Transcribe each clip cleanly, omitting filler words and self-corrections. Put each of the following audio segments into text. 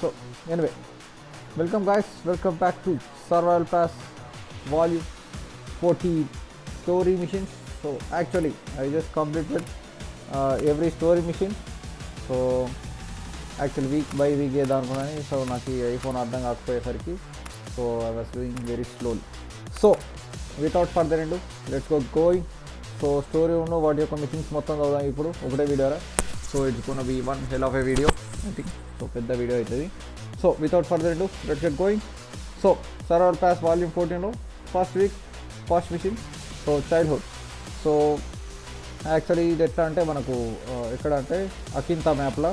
So anyway, welcome guys, welcome back to Survival Pass Volume 14 story missions. So actually I just completed every story mission. So actually week by week అనుకున్నాను. So నాకు ఈ iPhone అర్థం కాకపోయేసరికి so I was doing very slowly. So without further ado, let's go going. So story ఉన్న వాటి యొక్క missions మొత్తం చదువుదాం ఇప్పుడు ఒకటే వీడియోరా. So it's gonna be one hell of a video I think. So పెద్ద వీడియో అవుతుంది. So without further ado, let's get going. So survival pass volume 14 first week first mission. So childhood. So actually ఇది ఎట్లా అంటే మనకు ఎక్కడ అంటే అకింతా మ్యాప్లో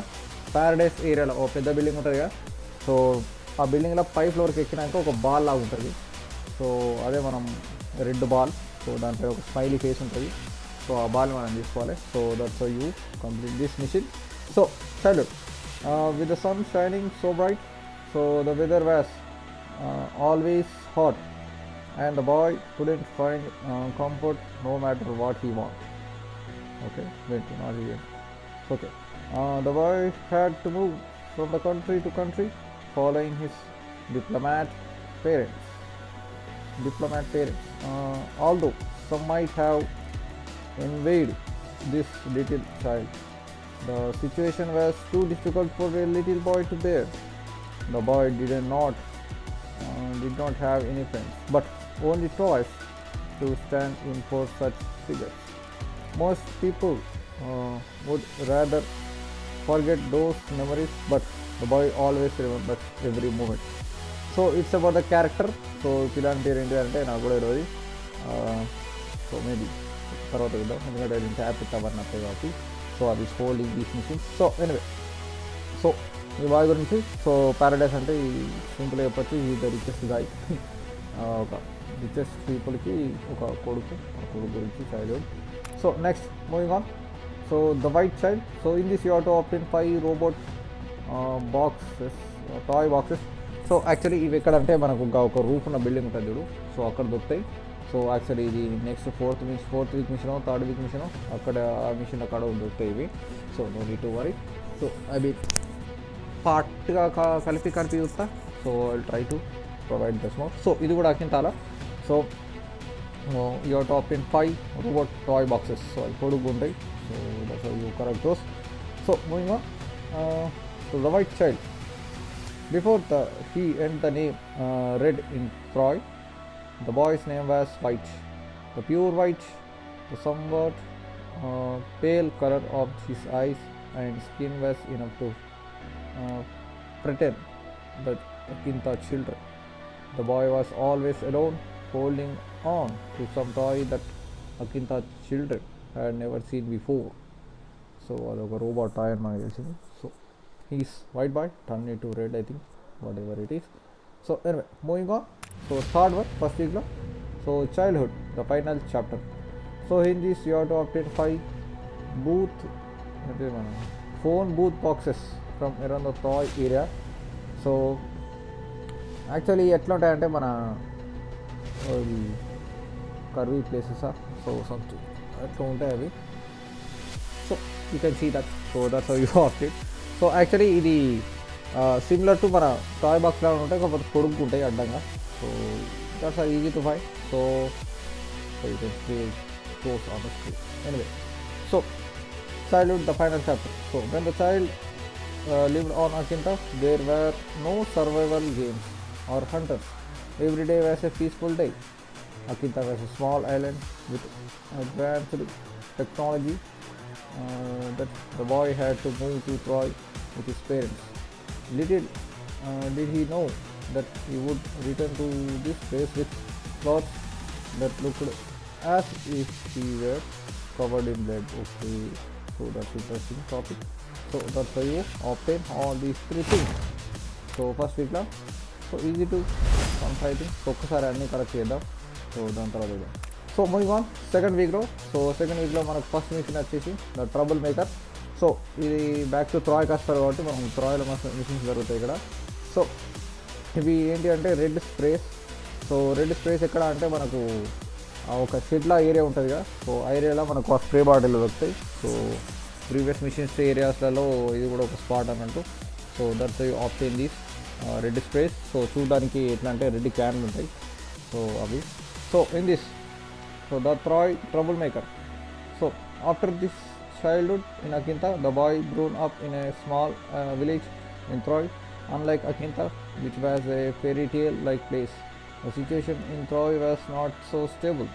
Paradise ఏరియాలో ఒక పెద్ద బిల్డింగ్ ఉంటుంది కదా. సో ఆ బిల్డింగ్లో 5th ఫ్లోర్కి ఎక్కినాక ఒక బాల్ లాగా ఉంటుంది. సో అదే మనం రెడ్ బాల్. సో దాంట్లో ఒక స్మైలీ ఫేస్ ఉంటుంది. సో ఆ బాల్ మనం తీసుకోవాలి. So that's how you complete this mission. So childhood. With the sun shining so bright, so the weather was always hot, and the boy couldn't find comfort no matter what he wanted. Okay, wait, not here. Okay, the boy had to move from the country to country, following his diplomat parents. Although some might have envied this little child, the situation was too difficult for a little boy to bear. The boy did not have any friends, but only toys to stand in for such figures. Most people would rather forget those memories, but the boy always remembers every moment. So it's about the character. So పిల్లని పేరు ఏంటి అంటే నాకు కూడా తెలియదు. So maybe తర్వాత చూద్దాం, ఎందుకంటే నేను ట్యాప్ ఇస్తామని నచ్చదు కాబట్టి. సో అది holding these machines. So anyway, so ఈ బాయ్ గురించి సో ప్యారడైస్ అంటే సింపుల్గా చెప్పచ్చు, ఈ ద రిచెస్ట్ గాయ్. ఒక రిచెస్ట్ పీపుల్కి ఒక కొడుకు గురించి childhood. So next moving on. So the white child. So in this you have to option 5 robot boxes, toy boxes. So actually ఇవి ఎక్కడంటే మనకు ఒక రూఫ్ ఉన్న బిల్డింగ్ ఉంటుంది చూడు. సో అక్కడ దొరుకుతాయి. సో యాక్చువల్లీ ఇది next fourth week mission, third week mission అక్కడ ఆ మిషన్ అక్కడ దొరుకుతాయి ఇవి. So no need to worry. So అవి పార్ట్గా కలిపి చూస్తా. So I try to provide the smoke. So ఇది కూడా అకింతాల. So your top in 5 robot toy boxes. So అవి పొడుగు ఉంటాయి. So that's how you correct those. So moving on. So the white child. Before he earned the name Red in Troy, the boy's name was White. The pure white, the somewhat pale color of his eyes and skin was enough to pretend that Akinta children. The boy was always alone, holding on to some toy that Akinta children had never seen before. So adoka robot toy అని మనకు తెలిసింది. So he's white boy turned into red, I think, whatever it is. So anyway, moving on. So third one, first week lo. So childhood, the final chapter. So in this you have to obtain 5 phone booth boxes from around the toy area. So actually ఎట్లా ఉంటాయంటే మన curvy places. So something అట్లా ఉంటాయి అవి. So you can see that. So that's how you opt it. So actually ఇది similar to మన toy box లాగా ఉంటాయి, కాకపోతే పొడుగు ఉంటాయి అడ్డంగా. So that's are easy to find. So you can see those on the screen. Anyway, so childhood, the final chapter. So when the child lived on Akinta, there were no survival games or hunters. Every day was a peaceful day. Akinta was a small island with advanced technology that the boy had to move to Troy with his parents. Little did he know that he would return to this place with clothes that looked as if he were covered in blood. Okay, so that's interesting topic. So that's how you obtain all these 3 things. So first week la, so easy to fighting. So ఒక్కసారి అన్నీ correct చేద్దాం. So దాని తర్వాత so moving on second వీక్లో. So second వీక్లో మనకు first machine వచ్చేసి the trouble maker. So ఇది బ్యాక్ టు త్రాయ్కి వస్తారు కాబట్టి మనం త్రాయ్లో మిషన్స్ జరుగుతాయి ఇక్కడ. సో ఇవి ఏంటి అంటే red sprays. So red sprays ఎక్కడ అంటే మనకు ఒక షెడ్లా ఏరియా ఉంటుంది కదా. సో ఆ ఏరియాలో మనకు ఆ స్ప్రే బాటిల్ దొరుకుతాయి. సో ప్రీవియస్ మిషన్స్ ఏరియాస్లలో ఇది కూడా ఒక స్పాట్ అన్నట్టు. So that's you obtain these red sprays. So చూడడానికి ఎట్లా అంటే రెడ్ క్యాన్లు ఉంటాయి, సో అవి. So in this, so the Troy trouble maker. So after this childhood in Akinta, the boy grown up in a small village in Troy. Unlike Akinta, which was a fairy tale like place, the situation in Troy was not so stable.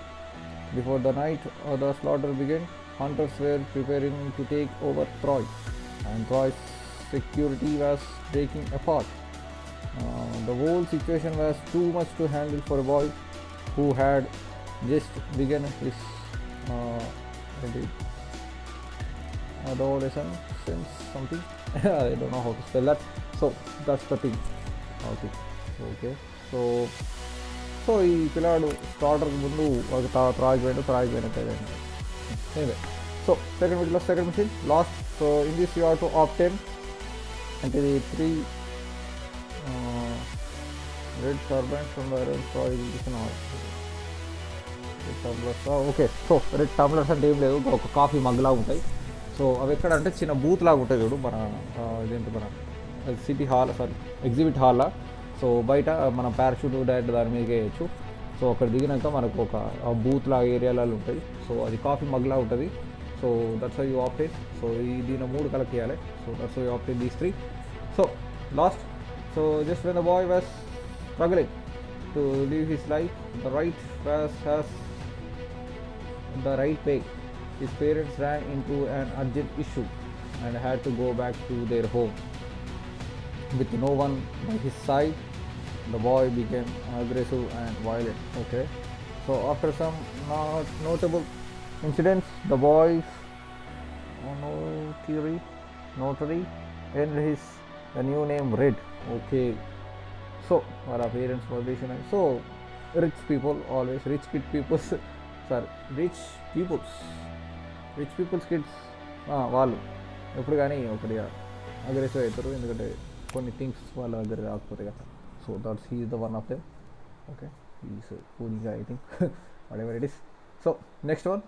Before the night of the slaughter began, hunters were preparing to take over Troy, and Troy's security was breaking apart. The whole situation was too much to handle for a boy who had just begun his adolescence, something. I don't know how to spell that. So that's the thing. Okay. So ఈ పిల్లాడు starter ముందు ఒక త్రాగిపోయినట్టు. Anyway, so second mission last. So in this you have to obtain అంటే ఇది 3 red turbines from the iron Troy mission. Red tumblers. Okay, so red tumblers అంటే ఏం లేదు, ఒక కాఫీ మగ్లాగా ఉంటాయి. సో అవి ఎక్కడ అంటే చిన్న బూత్ లాగా ఉంటుంది చూడు, మన ఇదేంటి మన సిటీ హాల్, సారీ ఎగ్జిబిట్ హాల్లో. సో బయట మనం పారాషూట్ డైరెక్ట్ దాని మీదకి వేయచ్చు. సో అక్కడ దిగినాక మనకు ఒక బూత్ లాగా ఏరియాలలో ఉంటాయి. సో అది కాఫీ మగ్లా ఉంటుంది. So that's how you obtain. So దీని 3 కలెక్ట్ చేయాలి. So that's how you obtain these 3. So last, so just when the boy was struggling to live his life the right way, his parents ran into an urgent issue and had to go back to their home. With no one by his side, the boy became aggressive and violent. Okay, so after some notable incidents, the boy's notary earned the new name Red. Okay, so our parents motivation. So rich people's kids వాళ్ళు ఎప్పుడు కానీ ఒకటిగా aggressive అవుతారు, ఎందుకంటే కొన్ని things వాళ్ళ దగ్గర రాకపోతే కదా. So that's he is the one of them. Okay, is cooling I think whatever it is. So next one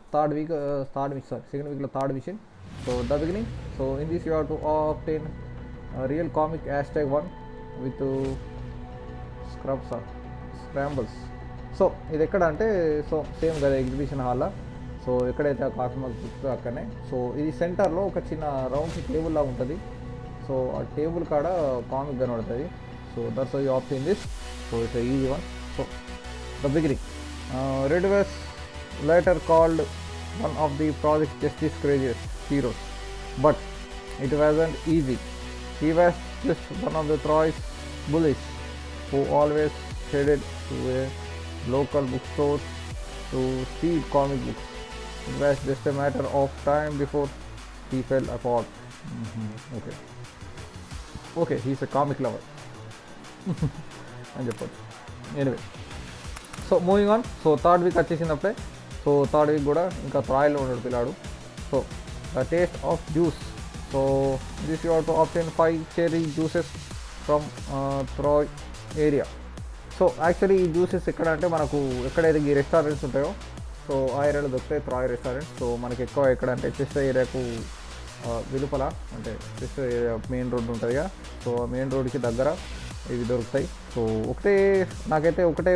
second వీక్లో third mission. So the beginning. So in this you have to obtain real comic #1 with scrambles. So ఇది ఎక్కడ అంటే, so same కదా exhibition హాల్లో. సో ఎక్కడైతే ఆ coffee mug దొరుకుతుందో అక్కడనే. సో ఇది సెంటర్లో ఒక చిన్న రౌండ్ టేబుల్ లాగా ఉంటుంది. సో ఆ టేబుల్ కాడ కామిక్ కనబడుతుంది. So that's how you obtain this. So it's easy one. So the beginning. Red was later called one of the Project Justice craziest heroes, but it wasn't easy. He was just one of the Troy's bullies who always headed to a local bookstore to steal comic books. It was just a matter of time before he fell apart. Okay, he's a comic lover. Anyway, so moving on. So third week వచ్చేసినప్పుడే. So third week కూడా ఇంకా ట్రాయల్లో ఉన్నాడు పిల్లాడు. So the taste of juice. So this you have to obtain 5 cherry juices from Troy area. So actually ఈ juices ఎక్కడ అంటే మనకు ఎక్కడైతే ఈ రెస్టారెంట్స్ ఉంటాయో, సో ఆ ఏరియాలో దొరుకుతాయి ట్రాయ్ రెస్టారెంట్స్. సో మనకి ఎక్కువ ఎక్కడ అంటే చెస్ట్ ఏరియాకు వెలుపల, అంటే చెస్ట్ ఏరియా మెయిన్ రోడ్డు ఉంటుంది కదా. సో మెయిన్ రోడ్కి దగ్గర ఇవి దొరుకుతాయి. సో నాకైతే ఒకటే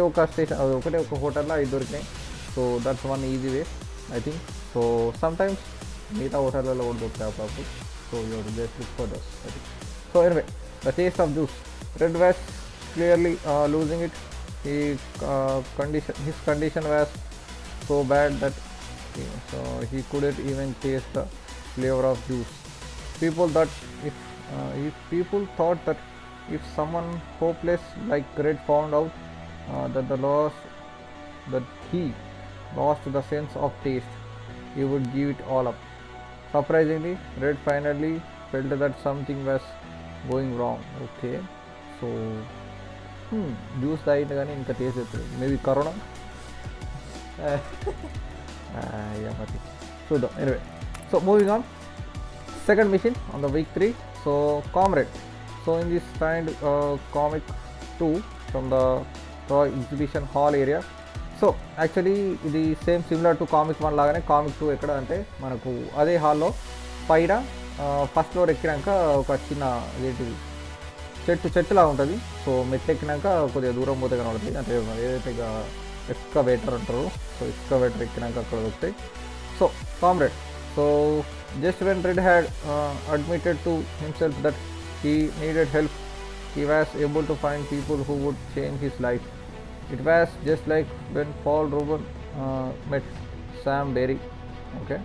ఒక హోటల్లో ఇవి దొరికినాయి. So that's one easy way I think. So sometimes మిగతా హోటళ్ళలో కూడా దొరుకుతాయి అప్పుడప్పుడు. So you just look for thus I think. So anyway, the taste of juice. Red was clearly losing it. His condition was so bad that he couldn't even taste the flavor of juice. People thought that if someone hopeless like Red found out that he lost the sense of taste, he would give it all up. Surprisingly, Red finally felt that something was going wrong. Okay, so juice తాగితే కానీ ఇంకా taste అవుతుంది. Maybe corona మరి చూద్దాం. Anyway, so moving on. Second mission on the week 3. So comrade. So in this find comic 2 from the toy exhibition hall area. So actually ఇది similar to comic 1 లాగానే. Comic 2 ఎక్కడ అంటే మనకు అదే హాల్లో పైన ఫస్ట్ ఫ్లోర్ ఎక్కినాక ఒక చిన్న ఏంటిది చెట్టులా ఉంటుంది. సో మెట్లు ఎక్కినాక కొద్దిగా దూరం పోతే కనబడుతుంది, అంటే ఏదైతే ఇక ఎక్స్కవేటర్ అంటారు. సో ఎక్స్కవేటర్ ఎక్కినాక అక్కడ దొరుకుతాయి. So comrade, so just when Red had admitted to himself that he needed help, he was able to find people who would change his life. It was just like when Paul Rubin met Sam Berry. Okay,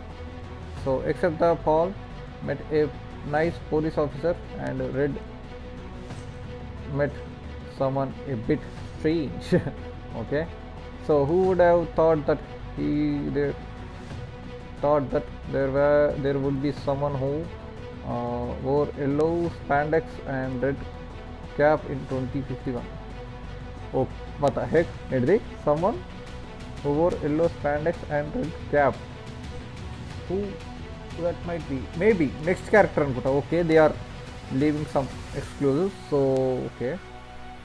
so except that Paul met a nice police officer and Red met someone a bit strange. Okay, so who would have thought that there would be someone who wore yellow spandex and red cap in 2051. Oh, what the heck? Someone who wore yellow spandex and red cap. Who that might be? Maybe next character anukunta. Okay, they are leaving some exclusives. So okay,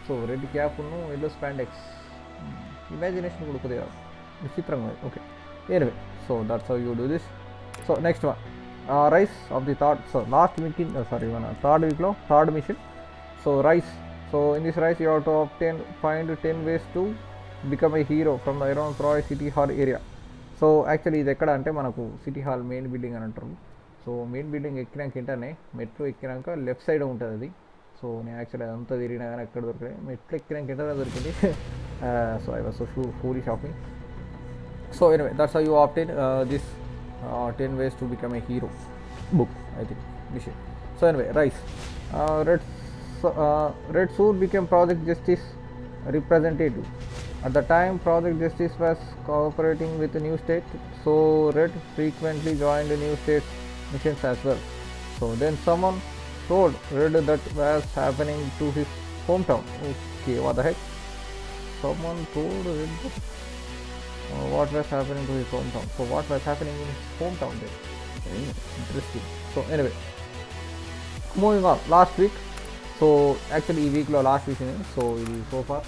so red cap no yellow spandex. Imagination kuda kodiga vichitranga. Okay, anyway, so that's how you do this. So next one, rise of the third. So last meeting, third mission. So rise. So in this rise you have to find 10 ways to become a hero from the around Troy City Hall area. So actually ఇది ఎక్కడ అంటే మనకు city hall main building అని అంటారు. So main building ఎక్కినాక ఏంటనే metro ఎక్కినాక left side ఉంటుంది అది. So నేను యాక్చువల్లీ అదంతా తిరిగినా కానీ ఎక్కడ దొరికాయి, మెట్లు ఎక్కినాక ఏంటనే దొరికింది. So I was so foolish of me. So anyway that's how you obtain this 10 ways to become a hero book, I think mission. So anyway, rise. Red soon became Project Justice representative. At the time, Project Justice was cooperating with NEWSTATE, so Red frequently joined NEWSTATE missions as well. So then someone told Red that was happening to his hometown. Okay, what the heck? Someone told Red that what was happening to his hometown. So what was happening in his hometown then? Interesting. So anyway, moving on. Last week, so actually ఈ వీక్లో last week. So ఇది sofa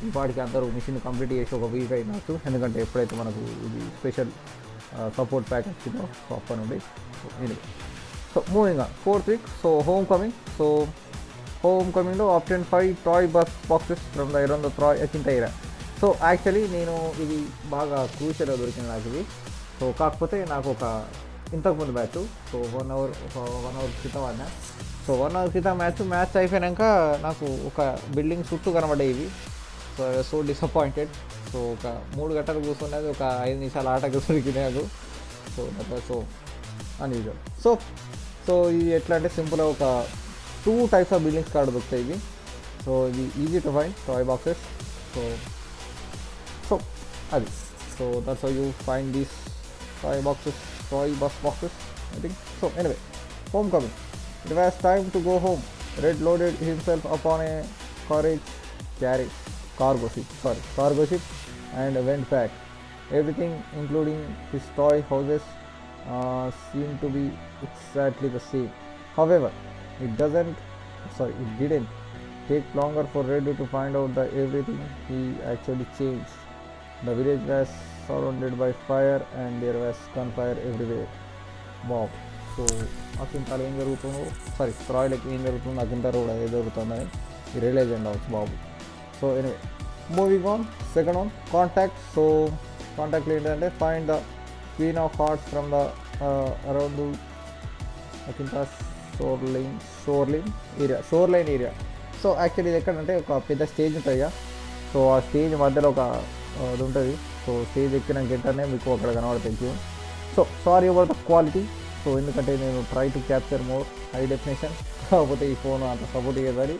ఈ పాటికి అందరూ mission complete చేసి ఒక week అయినట్టు, ఎందుకంటే ఎప్పుడైతే మనకు ఇది స్పెషల్ సపోర్ట్ ప్యాక్ వచ్చిందో సో అప్పటి నుండి. So anyway, so moving on 4th week. So home కమింగ్లో option 5 toy boxes from the around the Troy Akinta area. So actually నేను ఇది బాగా క్రూషియల్గా దొరికింది నాకు ఇది. సో కాకపోతే నాకు ఒక ఇంతకుముందు బ్యాచ్, సో 1 hour క్రితం ఆడినా. సో 1 hour క్రితం మ్యాచ్ అయిపోయాక నాకు ఒక బిల్డింగ్ చుట్టూ కనబడ్డాయి ఇవి. So I was so disappointed. So ఒక 3 గంటలు కూర్చున్నది ఒక 5 నిమిషాలు ఆటకు దొరికింది నాకు. So that was so unusual. So ఇది ఎట్లా అంటే సింపుల్గా ఒక 2 types ఆఫ్ బిల్డింగ్స్ కాడ దొరుకుతాయి ఇవి. సో ఇది easy to find toy boxes. So అది. So that's how you find these toy bus boxes, I think. So anyway, homecoming. It was time to go home. Red loaded himself upon a cargo ship and went back. Everything including his toy houses seemed to be exactly the same. However, it didn't take longer for Red to find out that everything he actually changed. The village was surrounded by fire and there was gunfire everywhere. Wow. So అకింతాలో ఏం జరుగుతుందో, ట్రాయ్లకి ఏం జరుగుతుందో అకింతాలో కూడా ఏం జరుగుతుందని realize అండి అవచ్చు బాబు. So anyway, moving on. Second one, contact. So కాంటాక్ట్లో ఏంటంటే find the queen of hearts from the around Akinta shoreline area. So actually ఇది ఎక్కడంటే ఒక పెద్ద స్టేజ్ ఉంటుంది. సో ఆ స్టేజ్ మధ్యలో ఒక అది ఉంటుంది. సో స్టేజ్ ఎక్కినాక వెంటనే మీకు అక్కడ కనబడుతుంది. So sorry about the quality. So ఎందుకంటే నేను try to capture more high definition, కాకపోతే ఈ ఫోన్ అంత సపోర్ట్ చేయాలి.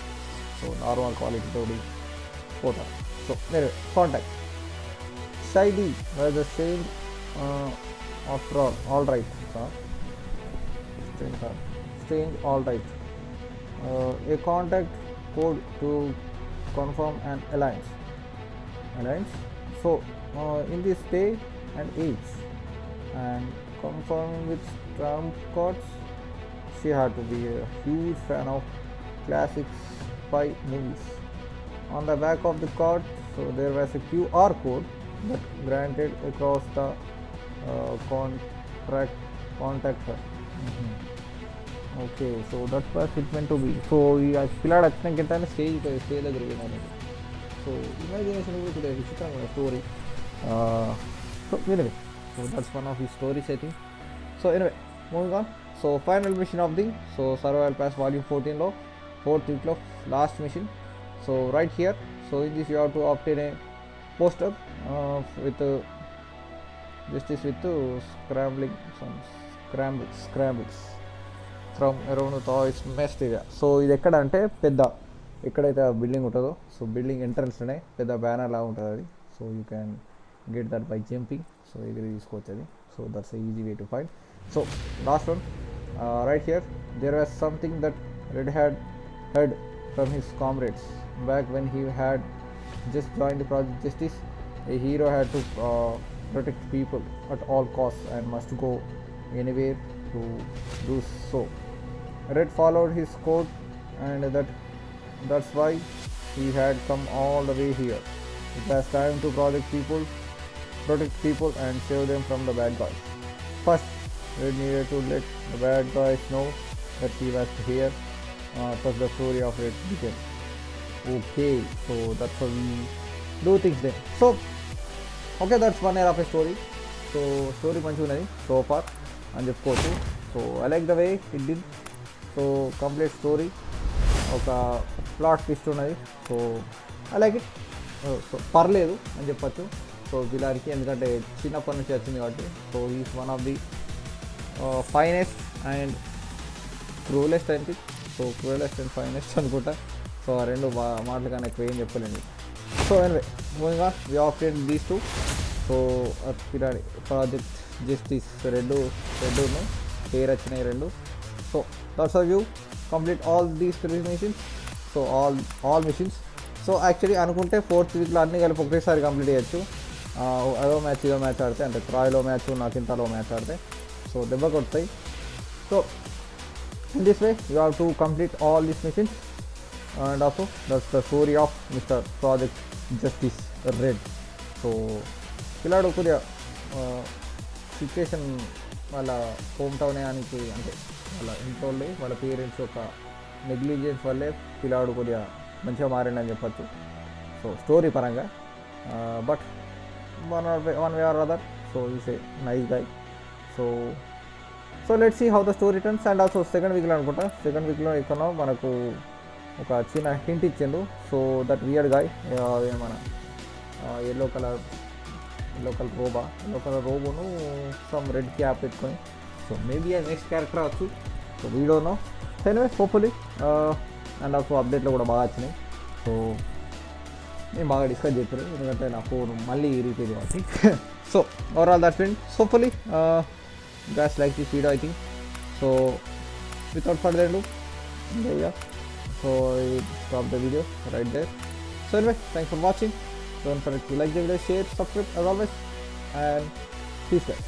సో నార్మల్ క్వాలిటీతో పోతాను. సో నేను contact shady was the same after all right strange all right. A contact code to confirm an alliance. So in this day and age, and confirming with trump cards, she had to be a huge fan of classic spy movies. On the back of the card, so there was a QR code that granted across the contact her. Okay, so that was it meant to be. So ఈ పిల్లాడు వచ్చినాక ఏంటంటే stage దగ్గర పోయినారు. So imagination కూడా కొద్దిగా విచిత్రంగా story. So anyway, so that's one of the stories I think. So anyway, moving on. So final mission of the survival pass volume 14లో 4th week of last mission. So right here, so in this you have to obtain a poster with justice with scrambling some scrambles from around the its messed area. So ఇది ఎక్కడ అంటే పెద్ద ఎక్కడైతే building ఉంటుందో, so building ఎంట్రన్స్లోనే పెద్ద banner లాగా ఉంటుంది అది. So you can get that by jumping. So ఎగిరి తీసుకోవచ్చు అది. So that's a easy way to find. So last one, right here there was something that Red had heard from his comrades back when he had just joined the Project Justice. A hero had to protect people at all costs and must go anywhere to do so. Red followed his code, and that's why he had come all the way here. It was time to protect people and save them from the bad guys. First, Red needed to let the bad guys know that he was here. Thus the story of Red began. Okay, so that's how we do things then. So okay, that's one year of a story. So story మంచిగా ఉన్నది so far అని చెప్పుకోవచ్చు. So I like the way it did. So complete story, ఒక plot twist ఉన్నది. So I like it. So పర్లేదు అని చెప్పచ్చు. So విలానికి ఎందుకంటే చిన్నప్పటి నుంచి వచ్చింది కాబట్టి. So is one of the finest and cruellest అని. సో క్రూయలెస్ట్ అండ్ ఫైనెస్ట్ అనుకుంటా. సో ఆ రెండు మాటలు కన్నా ఎక్కువ ఏం చెప్పలేండి. So anyway, moving on, we opted these two. So పిరాడి ప్రాజెక్ట్ జస్టిస్ రెండును పేరు వచ్చినాయి రెండు. So that's of you complete all these 3 missions. So all missions. So actually అనుకుంటే 4th weekలో అన్నీ కలిపి ఒకేసారి కంప్లీట్ చేయొచ్చు. అదో మ్యాచ్ ఇదో మ్యాచ్ ఆడితే, అంటే ట్రాయ్లో మ్యాచ్ నాకింతలో మ్యాచ్ ఆడితే సో దెబ్బ కొడతాయి. So in this way you have to complete all these missions, and also that's the story of Mr. Project Justice Red. So పిల్లాడు కొద్దిగా సిచ్యువేషన్ వాళ్ళ హోమ్ టౌన్ అనికి, అంటే వాళ్ళ ఇంట్లో వాళ్ళ పేరెంట్స్ యొక్క నెగ్లిజెన్స్ వల్లే పిల్లాడు కొద్దిగా మంచిగా మారిండని చెప్పచ్చు. సో స్టోరీ పరంగా, but one way or other, so is a nice guy. So let's see how the story turns. And also second వీక్లో అనుకుంటా, సెకండ్ వీక్లో ఎక్కడో మనకు ఒక చిన్న హింట్ ఇచ్చిండు. సో దట్ వియర్డ్ గాయ్, మన ఎల్లో కలర్ రోబోను సమ్ రెడ్ క్యాప్ పెట్టుకొని, సో మేబీ అది నెక్స్ట్ క్యారెక్టర్ అవచ్చు. So we don't know. Anyway, hopefully. And also అప్డేట్లో కూడా బాగా వచ్చినాయి. సో నేను బాగా డిస్కస్ చేస్తారు, ఎందుకంటే నా ఫోన్ మళ్ళీ రీపేర్ కాబట్టి. So overall that's it. Hopefully you guys like this video, I think. So without further ado, there you go. So I stop the video right there. So anyway, thanks for watching. Don't forget to like the video, share, subscribe as always, and peace guys.